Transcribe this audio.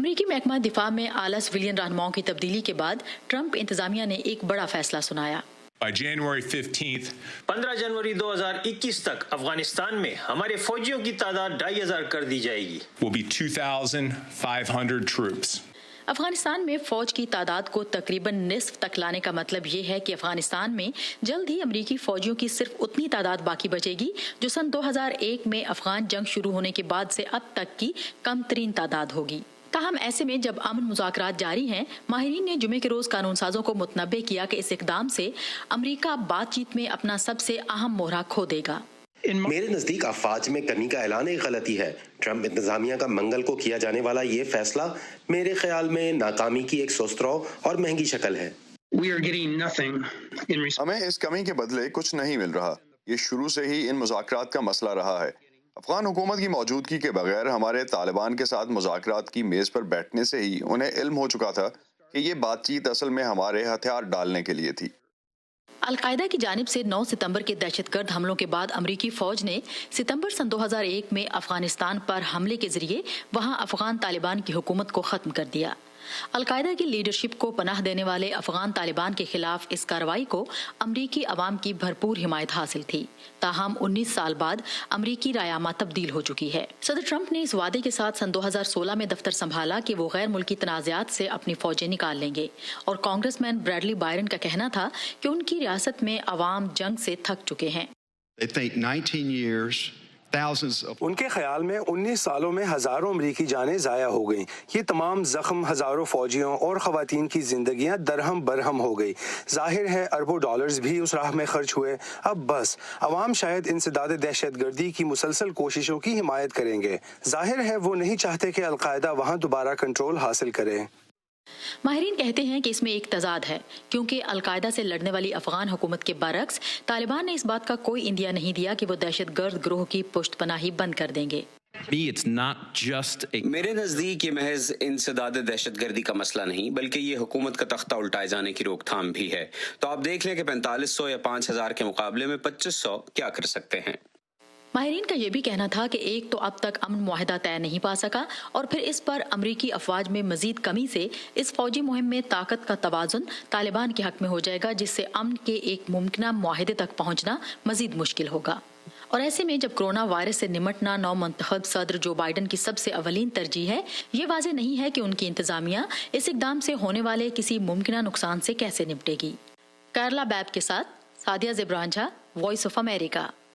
अमरीकी महकमा दिफा में आला सिविलियन रहनुमाओं की तब्दीली के बाद ट्रंप इंतजामिया ने एक बड़ा फैसला सुनाया। By January 15th, 15 जनवरी 2021 तक अफगानिस्तान में हमारे फौजियों की तादाद 2500 कर दी जाएगी। will be 2,500 troops. अफगानिस्तान में फौज की तादाद को तकरीबन निस्फ तक लाने का मतलब ये है कि अफगानिस्तान में जल्द ही अमरीकी फौजियों की सिर्फ उतनी तादाद बाकी बचेगी जो सन 2001 में अफगान जंग शुरू होने के बाद से अब तक की कम तरीन तादाद होगी। ताहम ऐसे में जब अमन मुज़ाकरात जारी हैं, माहिरीन ने जुमे के रोज कानून साजों को मुतनब्बे किया कि इस इकदाम से अमरीका बातचीत में अपना सबसे अहम मोहरा खो देगा। मेरे नजदीक अफवाज में कमी का ऐलान एक गलती है। ट्रंप इंतजामिया का मंगल को किया जाने वाला ये फैसला मेरे ख्याल में नाकामी की एक सोस्तरौ और महंगी शक्ल है। हमें इस कमी के बदले कुछ नहीं मिल रहा। ये शुरू से ही इन मुज़ाकरात का मसला रहा है। अफगान हुकूमत की मौजूदगी के बगैर हमारे तालिबान के साथ मुज़ाकरात की मेज पर बैठने से ही उन्हें इल्म हो चुका था कि ये बातचीत असल में हमारे हथियार डालने के लिए थी। अलकायदा की जानिब से 9 सितंबर के दहशतगर्द हमलों के बाद अमरीकी फौज ने सितंबर सन 2001 में अफगानिस्तान पर हमले के जरिए वहां अफगान तालिबान की हुकूमत को खत्म कर दिया। अलकायदा की लीडरशिप को पनाह देने वाले अफगान तालिबान के खिलाफ इस कार्रवाई को अमरीकी अवाम की भरपूर हिमायत हासिल थी। ताहम 19 साल बाद अमरीकी रायामा तब्दील हो चुकी है। सदर ट्रंप ने इस वादे के साथ सन 2016 में दफ्तर संभाला कि वो गैर मुल्की तनाज़ात से अपनी फौजें निकाल लेंगे और कांग्रेसमैन ब्रैडली बायरन का कहना था कि उनकी रियासत में अवाम जंग से थक चुके हैं। उनके ख्याल में 19 सालों में हजारों अमरीकी जानें जाया हो गईं। ये तमाम जख्म हजारों फौजियों और खवातीन की जिंदगियां दरहम बरहम हो गई। जाहिर है अरबों डॉलर्स भी उस राह में खर्च हुए। अब बस अवाम शायद इंसदाद दहशतगर्दी की मुसलसल कोशिशों की हिमायत करेंगे। जाहिर है वो नहीं चाहते कि अलकायदा वहाँ दोबारा कंट्रोल हासिल करे। माहिरीन कहते हैं कि इसमें एक तजाद है, क्योंकि अलकायदा से लड़ने वाली अफगान हुकूमत के बरक्स तालिबान ने इस बात का कोई इंदिया नहीं दिया कि वो दहशतगर्द ग्रोह की पुष्टपनाही बंद कर देंगे। मेरे नज़दीक ये महज इंसदाद दहशतगर्दी का मसला नहीं, बल्कि ये हुकूमत का तख्ता उल्टाए जाने की रोकथाम भी है। तो आप देख लें कि 4500 या 5000 के मुकाबले में 2500 क्या कर सकते हैं। माहिरीन का यह भी कहना था कि एक तो अब तक अमन मुआहदा तय नहीं पा सका और फिर इस पर अमरीकी अफवाज में मजीद कमी से इस फौजी मुहिम में ताकत का तवाजुन तालिबान के हक में हो जाएगा, जिससे अमन के एक मुमकिना मुआहदे तक पहुंचना मजीद मुश्किल होगा। और ऐसे में जब कोरोना वायरस से निमटना नौ मुंतखब सदर जो बाइडन की सबसे अवलीन तरजीह है, ये वाज़ेह नहीं है कि उनकी इंतजामिया इस इकदाम से होने वाले किसी मुमकिना नुकसान से कैसे निपटेगी। कारला बैब के साथ Sadia Jibran Jha, voice of America.